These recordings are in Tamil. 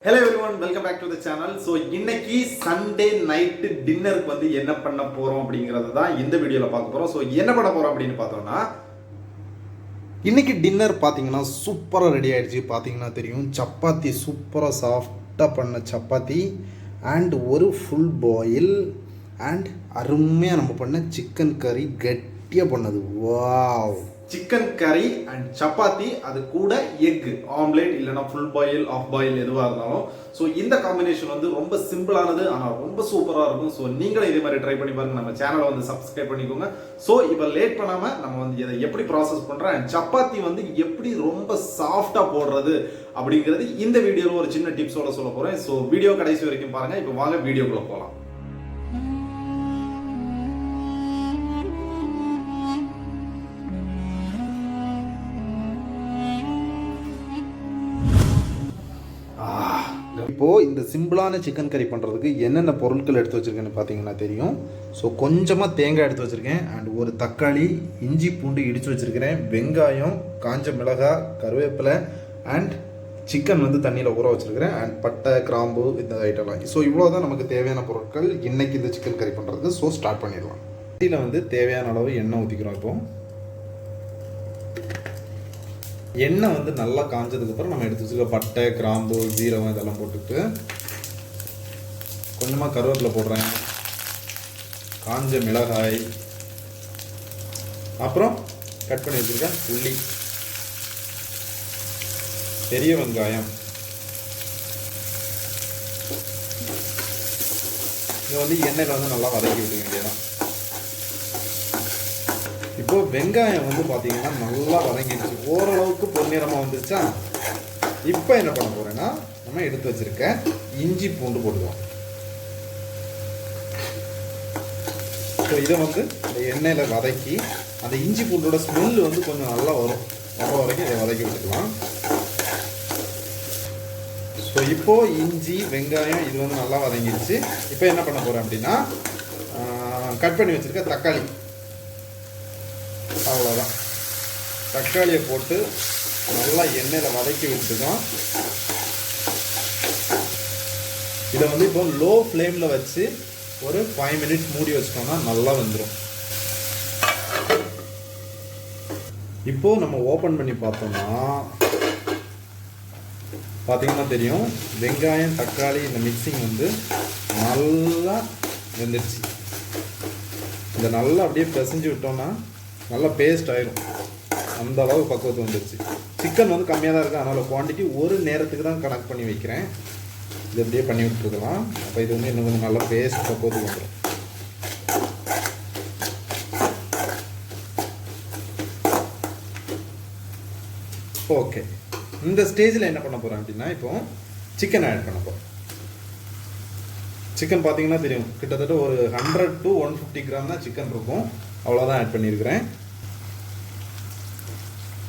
Hello everyone, welcome back to the channel. So இன்னைக்கு சண்டே நைட் டின்னருக்கு வந்து என்ன பண்ண போறோம் அப்படிங்கறத தான் இந்த வீடியோல பார்க்க போறோம். ஸோ என்ன பண்ண போறோம் அப்படின்னு பார்த்தோம்னா இன்னைக்கு டின்னர் பார்த்தீங்கன்னா சூப்பரா ரெடி ஆயிடுச்சு. பார்த்தீங்கன்னா தெரியும், சப்பாத்தி சூப்பரா சாஃப்டா பண்ண சப்பாத்தி அண்ட் ஒரு ஃபுல் பாயில் அண்ட் அருமையா நம்ம பண்ண சிக்கன் கறி கெட்டியா பண்ணது. வாவ், சிக்கன் கறி அண்ட் சப்பாத்தி, அது கூட எக் ஆம்லேட் இல்லைனா ஃபுல் பாயில் ஆஃப் பாயில் எதுவாக இருந்தாலும். ஸோ இந்த காம்பினேஷன் வந்து ரொம்ப சிம்பிளானது, ஆனால் ரொம்ப சூப்பராக இருக்கும். ஸோ நீங்களும் இதே மாதிரி ட்ரை பண்ணி பாருங்க. நம்ம சேனலை வந்து சப்ஸ்கிரைப் பண்ணிக்கோங்க. ஸோ இப்போ லேட் பண்ணாமல் நம்ம வந்து இதை எப்படி ப்ராசஸ் பண்ணுறோம் அண்ட் சப்பாத்தி வந்து எப்படி ரொம்ப சாஃப்டாக போடுறது அப்படிங்கிறது இந்த வீடியோவில் ஒரு சின்ன டிப்ஸோட சொல்ல போகிறேன். ஸோ வீடியோ கடைசி வரைக்கும் பாருங்கள். இப்போ வாங்க வீடியோக்குள்ளே போகலாம். இப்போது இந்த சிம்பிளான சிக்கன் கறி பண்ணுறதுக்கு என்னென்ன பொருட்கள் எடுத்து வச்சுருக்கேன்னு பார்த்தீங்கன்னா தெரியும். ஸோ கொஞ்சமாக தேங்காய் எடுத்து வச்சுருக்கேன் அண்ட் ஒரு தக்காளி, இஞ்சி பூண்டு இடித்து வச்சுருக்கிறேன், வெங்காயம், காஞ்ச மிளகாய், கருவேப்பிலை அண்ட் சிக்கன் வந்து தண்ணியில் ஊற வச்சுருக்கிறேன் அண்ட் பட்டை, கிராம்பு, இந்த ஐட்டம்லாம். ஸோ இவ்வளோ தான் நமக்கு தேவையான பொருட்கள் இன்றைக்கி இந்த சிக்கன் கறி பண்ணுறதுக்கு. ஸோ ஸ்டார்ட் பண்ணிடலாம். இதில் வந்து தேவையான அளவு எண்ணெய் ஊற்றிக்கிறோம். இப்போது எண்ணெய் வந்து நல்லா காஞ்சதுக்கப்புறம் நம்ம எடுத்து வச்சுக்க பட்டை, கிராம்பு, ஜீரகம் இதெல்லாம் போட்டுட்டு கொஞ்சமாக கருவேப்பிலை போடுறேன், காஞ்ச மிளகாய், அப்புறம் கட் பண்ணி வச்சுருக்கேன் உள்ளி, பெரிய வெங்காயம். இதை வந்து எண்ணெயில் வந்து நல்லா வதக்கி விட வேண்டியதான். இப்போது வெங்காயம் வந்து பார்த்தீங்கன்னா நல்லா வதங்கிடுச்சு, ஓரளவுக்கு பொன்னிறமாக வந்துருச்சா. இப்போ என்ன பண்ண போகிறேன்னா நம்ம எடுத்து வச்சுருக்க இஞ்சி பூண்டு போட்டுக்கலாம். ஸோ இதை வந்து இந்த எண்ணெயில் வதக்கி அந்த இஞ்சி பூண்டோட ஸ்மெல் வந்து கொஞ்சம் நல்லா வரும், வர வரைக்கும் இதை வதக்கி விட்டுக்கலாம். ஸோ இப்போது இஞ்சி, வெங்காயம் இது வந்து நல்லா வதங்கிடுச்சு. இப்போ என்ன பண்ண போகிறேன் அப்படின்னா கட் பண்ணி வச்சுருக்க தக்காளி, அவ்வளோதான், தக்காளியை போட்டு நல்லா எண்ணெயில் வதக்கி விட்டுக்கலாம். இதை வந்து இப்போ லோ ஃப்ளேமில் வச்சு ஒரு 5 மினிட்ஸ் மூடி வச்சிட்டோம்னா நல்லா வந்துடும். இப்போது நம்ம ஓப்பன் பண்ணி பார்த்தோம்னா பார்த்தீங்கன்னா தெரியும், வெங்காயம், தக்காளி இந்த மிக்சிங் வந்து நல்லா வெந்துடுச்சு. இதை நல்லா அப்படியே பிசைஞ்சு விட்டோம்னா நல்லா பேஸ்ட் ஆயிடும். அந்த அளவு பக்குவத்து வந்துடுச்சு. சிக்கன் வந்து கம்மியாக தான் இருக்குது, அதனால் குவான்டிட்டி ஒரு நேரத்துக்கு தான் கனெக்ட் பண்ணி வைக்கிறேன். இது அப்படியே பண்ணி விட்டுருக்கலாம். அப்போ இது வந்து இன்னும் கொஞ்சம் நல்லா பேஸ்ட் பக்குவத்துக்கு வந்துடும். ஓகே, இந்த ஸ்டேஜில் என்ன பண்ண போகிறேன் அப்படின்னா இப்போ சிக்கன் ஆட் பண்ண போகிறேன். சிக்கன் பார்த்தீங்கன்னா தெரியும், கிட்டத்தட்ட ஒரு 100 to 150 கிராம் தான் சிக்கன் இருக்கும். அவ்வளோதான் ஆட் பண்ணியிருக்கிறேன்.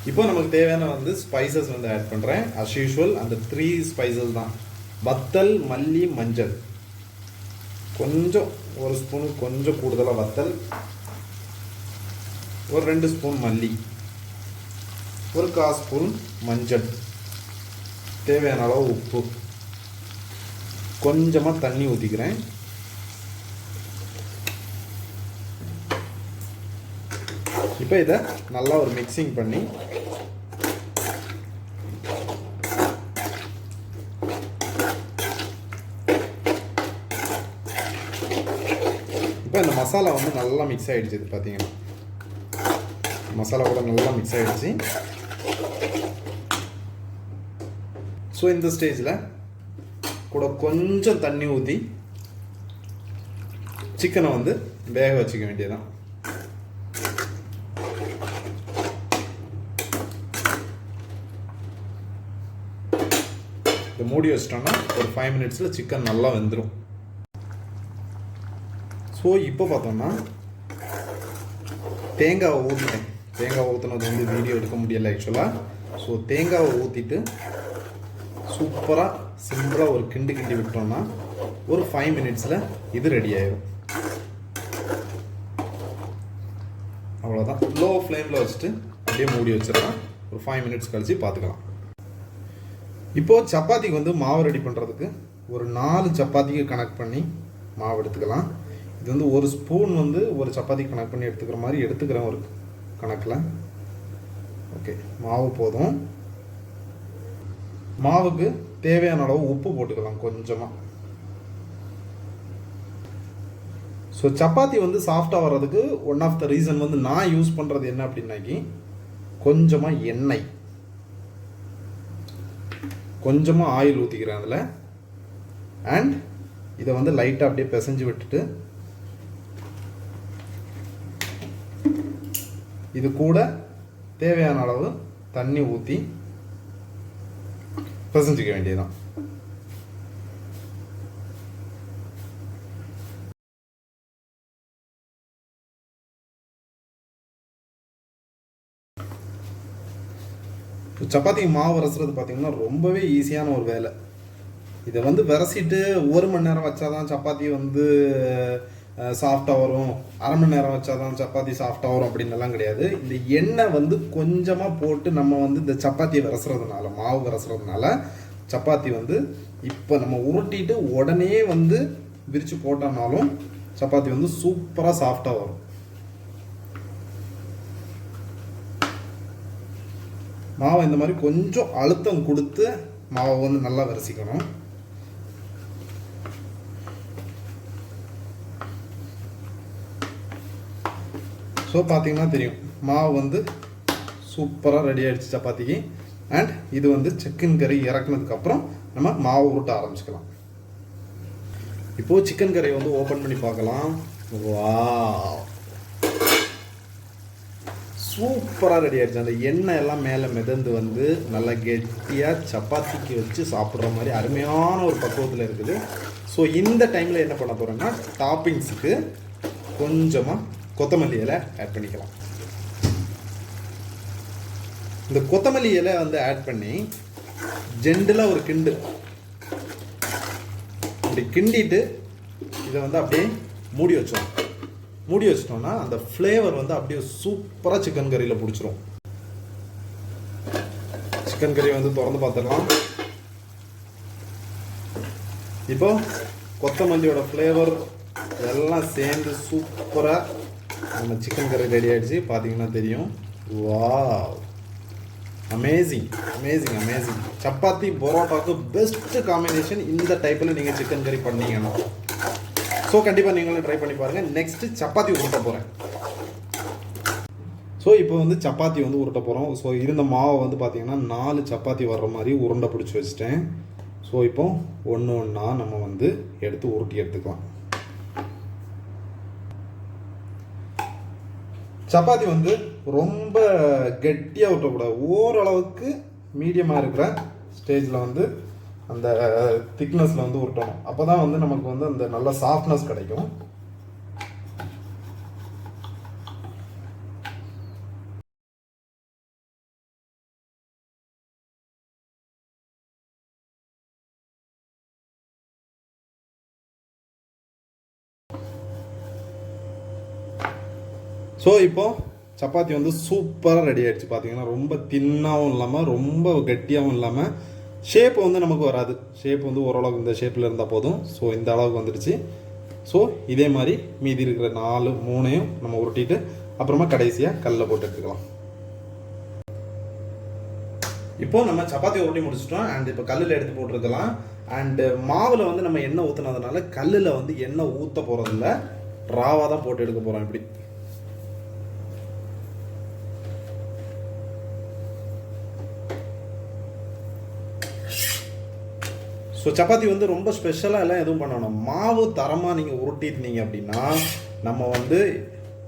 இப்போ நமக்கு தேவையான வந்து ஸ்பைசஸ் வந்து ஆட் பண்ணுறேன். அஸ் யூஷுவல் அந்த 3 ஸ்பைசஸ் தான்: வத்தல், மல்லி, மஞ்சள். கொஞ்சம் ஒரு ஸ்பூன் கொஞ்சம் கூடுதலாக வத்தல், ஒரு 2 ஸ்பூன் மல்லி, ஒரு 1/4 ஸ்பூன் மஞ்சள், தேவையான அளவு உப்பு, கொஞ்சமாக தண்ணி ஊற்றிக்கிறேன். இப்போ இதை நல்லா ஒரு மிக்சிங் பண்ணி இப்போ இந்த மசாலா வந்து நல்லா மிக்ஸ் ஆகிடுச்சு. இது பார்த்தீங்கன்னா மசாலா கூட நல்லா மிக்ஸ் ஆகிடுச்சு. ஸோ இந்த ஸ்டேஜில் கூட கொஞ்சம் தண்ணி ஊற்றி சிக்கனை வந்து வேக வச்சுக்க வேண்டியதான். மூடி வச்சிட்டோம்னா ஒரு 5 மினிட்ஸில் சிக்கன் நல்லா வெந்துடும். ஸோ இப்போ பார்த்தோம்னா தேங்காவை ஊற்றிட்டேன். தேங்காய் ஊற்றினது வந்து வீடியோ எடுக்க முடியலை ஆக்சுவலாக. ஸோ தேங்காவை ஊற்றிட்டு சூப்பராக சிம்பிளாக ஒரு கிண்டி விட்டோம்னா ஒரு 5 மினிட்ஸில் இது ரெடி ஆயிடும். அவ்வளோதான். லோ ஃப்ளேமில் வச்சுட்டு அப்படியே மூடி வச்சிடலாம். ஒரு 5 மினிட்ஸ் கழிச்சு பார்த்துக்கலாம். இப்போது சப்பாத்திக்கு வந்து மாவு ரெடி பண்ணுறதுக்கு ஒரு 4 சப்பாத்திக்கு கனெக்ட் பண்ணி மாவு எடுத்துக்கலாம். இது வந்து ஒரு ஸ்பூன் வந்து ஒரு சப்பாத்திக்கு கனெக்ட் பண்ணி எடுத்துக்கிற மாதிரி எடுத்துக்கிறேன் ஒரு கணக்கில். ஓகே, மாவு போதும். மாவுக்கு தேவையான அளவு உப்பு போட்டுக்கலாம் கொஞ்சமாக. ஸோ சப்பாத்தி வந்து சாஃப்டாக வர்றதுக்கு ஒன் ஆஃப் த ரீசன் வந்து நான் யூஸ் பண்ணுறது என்ன அப்படின்னாக்கி கொஞ்சமாக எண்ணெய், கொஞ்சமாக ஆயில் ஊற்றிக்கிறேன் அதில். அண்ட் இதை வந்து லைட்டாக அப்படியே பிசைஞ்சு விட்டுட்டு இது கூட தேவையான அளவு தண்ணி ஊற்றி பிசைஞ்சிக்க வேண்டியதுதான். சப்பாத்திக்கு மாவு விரசுறது பார்த்தீங்கன்னா ரொம்பவே ஈஸியான ஒரு வேலை. இதை வந்து விரசிட்டு 1 மணி நேரம் வச்சாதான் சப்பாத்தி வந்து சாஃப்டாக வரும், அரை மணி நேரம் வச்சாதான் சப்பாத்தி சாஃப்டாக வரும் அப்படின்னுலாம் கிடையாது. இந்த எண்ணெய் வந்து கொஞ்சமாக போட்டு நம்ம வந்து இந்த சப்பாத்தியை விரசுறதுனால, மாவு விரசுறதுனால சப்பாத்தி வந்து இப்போ நம்ம உருட்டிட்டு உடனே வந்து விரித்து போட்டோம்னாலும் சப்பாத்தி வந்து சூப்பராக சாஃப்டாக வரும். மாவை இந்த மாதிரி கொஞ்சம் அழுத்தம் கொடுத்து மாவை வந்து நல்லா விரசிக்கணும். ஸோ பார்த்தீங்கன்னா தெரியும் மாவு வந்து சூப்பராக ரெடி ஆகிடுச்சு சப்பாத்திக்கு. அண்ட் இது வந்து சிக்கன் கறி இறக்குனதுக்கப்புறம் நம்ம மாவு உருட்ட ஆரம்பிச்சுக்கலாம். இப்போது சிக்கன் கறியை வந்து ஓப்பன் பண்ணி பார்க்கலாம். வாவ், சூப்பராக ரெடி ஆகிடுச்சு. அந்த எண்ணெய் எல்லாம் மேலே மிதந்து வந்து நல்லா கெட்டியாக சப்பாத்திக்கு வச்சு சாப்பிட்ற மாதிரி அருமையான ஒரு பக்குவத்தில் இருக்குது. ஸோ இந்த டைமில் என்ன பண்ண போகிறோன்னா டாப்பிங்ஸுக்கு கொஞ்சமாக கொத்தமல்லி இலை ஆட் பண்ணிக்கலாம். இந்த கொத்தமல்லி இலை வந்து ஆட் பண்ணி ஜென்டலாக ஒரு கிண்டு அப்படி கிண்டிட்டு இதை வந்து அப்படியே மூடி வச்சிட்டோம்னா அந்த ஃப்ளேவர் வந்து அப்படியே சூப்பராக சிக்கன் கறியில் பிடிச்சிரும். சிக்கன் கறி வந்து திறந்து பார்த்துடலாம். இப்போ கொத்தமல்லியோட ஃப்ளேவர் எல்லாம் சேர்ந்து சூப்பராக நம்ம சிக்கன் கறி ரெடி ஆகிடுச்சு. பார்த்தீங்கன்னா தெரியும். Wow, amazing amazing amazing. Chapati பரோட்டாவுக்கு பெஸ்ட் காம்பினேஷன் இந்த டைப்பில் நீங்கள் சிக்கன் கறி பண்ணீங்கன்னா. ஸோ கண்டிப்பாக நீங்களும் ட்ரை பண்ணி பாருங்கள். நெக்ஸ்ட்டு சப்பாத்தி உருட்ட போகிறேன். ஸோ இப்போ வந்து சப்பாத்தி வந்து உருட்ட போகிறோம். ஸோ இருந்த மாவை வந்து பார்த்தீங்கன்னா 4 சப்பாத்தி வர்ற மாதிரி உருண்டை பிடிச்சி வச்சுட்டேன். ஸோ இப்போ ஒன்று ஒன்றா நம்ம வந்து எடுத்து உருட்டி எடுத்துக்கலாம். சப்பாத்தி வந்து ரொம்ப கெட்டியாக உருட்டக்கூடாது, ஓரளவுக்கு மீடியமாக இருக்கிற ஸ்டேஜில் வந்து அந்த திக்னஸில் வந்து உருட்டணும். அப்போ தான் வந்து நமக்கு வந்து அந்த நல்ல சாஃப்ட்னஸ் கிடைக்கும். ஸோ இப்போது சப்பாத்தி வந்து சூப்பராக ரெடி ஆகிடுச்சு. பார்த்தீங்கன்னா ரொம்ப தின்னாகவும் இல்லாமல் ரொம்ப கெட்டியாகவும் இல்லாமல் ஷேப் வந்து நமக்கு வராது. ஷேப் வந்து ஓரளவுக்கு இந்த ஷேப்பில் இருந்தால் போதும். ஸோ இந்த அளவுக்கு வந்துடுச்சு. ஸோ இதே மாதிரி மீதி இருக்கிற 3 நம்ம உருட்டிட்டு அப்புறமா கடைசியாக கல்லில் போட்டு எடுத்துக்கலாம். இப்போது நம்ம சப்பாத்தி உருட்டி முடிச்சிட்டோம். அண்ட் இப்போ கல்லில் எடுத்து போட்டுருக்கலாம். அண்டு மாவில் வந்து நம்ம எண்ணெய் ஊற்றுனதுனால கல்லில் வந்து எண்ணெய் ஊற்ற போகிறதில்ல, ராவாக தான் போட்டு எடுக்க போகிறோம். இப்படி ஸோ சப்பாத்தி வந்து ரொம்ப ஸ்பெஷலாக எல்லாம் எதுவும் பண்ணணும். மாவு தரமாக நீங்கள் உருட்டிருந்தீங்க அப்படின்னா நம்ம வந்து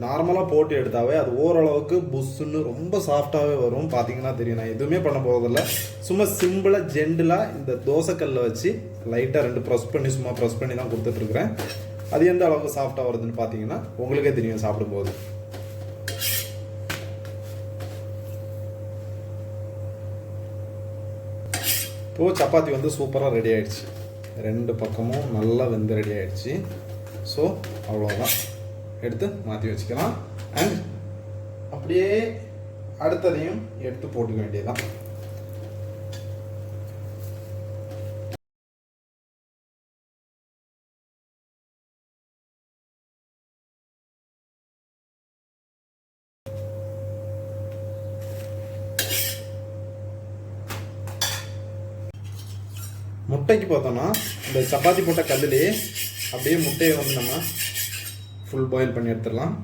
நார்மலாக போட்டு எடுத்தாவே அது ஓரளவுக்கு புஷ்ஷுன்னு ரொம்ப சாஃப்டாகவே வரும். பார்த்தீங்கன்னா தெரியும். நான் எதுவுமே பண்ண போகிறதில்ல, சும்மா சிம்பிளாக ஜென்டலாக இந்த தோசைக்கல்லை வச்சு லைட்டாக 2 ப்ரெஸ் பண்ணி சும்மா ப்ரெஸ் பண்ணி தான் கொடுத்துட்ருக்குறேன். அது எந்த அளவுக்கு சாஃப்டாக வருதுன்னு பார்த்தீங்கன்னா உங்களுக்கே தெரியும் சாப்பிடும்போது. இப்போது சப்பாத்தி வந்து சூப்பராக ரெடி ஆகிடுச்சு. 2 பக்கமும் நல்லா வெந்து ரெடி ஆகிடுச்சு. ஸோ அவ்வளோதான், எடுத்து மாற்றி வச்சுக்கலாம். அண்ட் அப்படியே அடுத்ததையும் எடுத்து போட்டுக்க வேண்டியதுதான். முட்டைக்கு பார்த்தோம்னா இந்த சப்பாத்தி போட்ட கல்லுலேயே அப்படியே முட்டையை வந்து நம்ம ஃபுல் பாயில் பண்ணி எடுத்துடலாம்.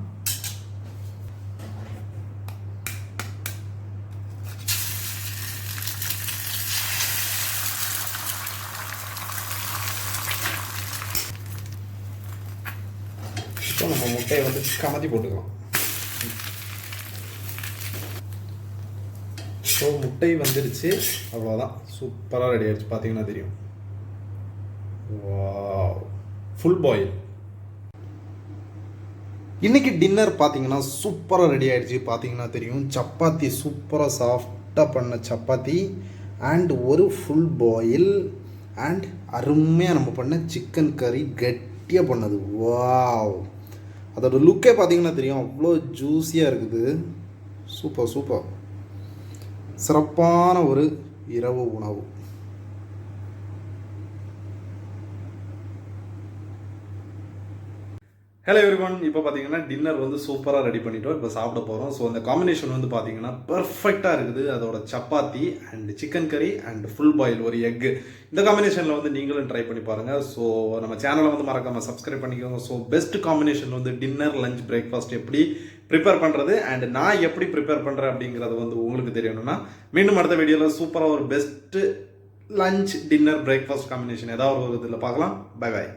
இப்போ நம்ம முட்டையை வந்து கமத்தி போட்டுக்கலாம். ஸோ முட்டை வந்துடுச்சு, அவ்வளோதான், சூப்பராக ரெடி ஆகிடுச்சு. பார்த்தீங்கன்னா தெரியும், வாவ், ஃபுல் பாயில். இன்றைக்கி டின்னர் பார்த்தீங்கன்னா சூப்பராக ரெடி ஆகிடுச்சு. பார்த்தீங்கன்னா தெரியும், சப்பாத்தி சூப்பராக சாஃப்டாக பண்ண சப்பாத்தி அண்ட் ஒரு ஃபுல் பாயில் அண்ட் அருமையாக நம்ம பண்ண சிக்கன் கறி கட்டியாக பண்ணது. வாவ், அதோட லுக்கே பார்த்தீங்கன்னா தெரியும், அவ்வளோ ஜூஸியாக இருக்குது. சூப்பர் சூப்பர், சிறப்பான ஒரு இரவு உணவு. ஹலோ எவ்ரிவன், இப்போ பார்த்தீங்கன்னா டின்னர் வந்து சூப்பராக ரெடி பண்ணிட்டோம். இப்போ சாப்பிட போகிறோம். ஸோ அந்த காம்பினேஷன் வந்து பார்த்தீங்கன்னா பர்ஃபெக்டாக இருக்குது. அதோட சப்பாத்தி அண்ட் சிக்கன் கறி அண்ட் ஃபுல் பாயில் ஒரு எக்கு, இந்த காம்பினேஷனில் வந்து நீங்களும் ட்ரை பண்ணி பாருங்கள். ஸோ நம்ம சேனலை வந்து மறக்காமல் சப்ஸ்கிரைப் பண்ணிக்கோங்க. ஸோ பெஸ்ட் காம்பினேஷன் வந்து டின்னர், லஞ்ச், பிரேக்ஃபாஸ்ட் எப்படி ப்ரிப்பேர் பண்ணுறது அண்ட் நான் எப்படி ப்ரிப்பேர் பண்ணுறேன் அப்படிங்கிறது வந்து உங்களுக்கு தெரியணும்னா மீண்டும் அடுத்த வீடியோவில் சூப்பராக ஒரு best lunch, dinner, breakfast combination ஏதாவது ஒரு இதில் பார்க்கலாம். Bye bye.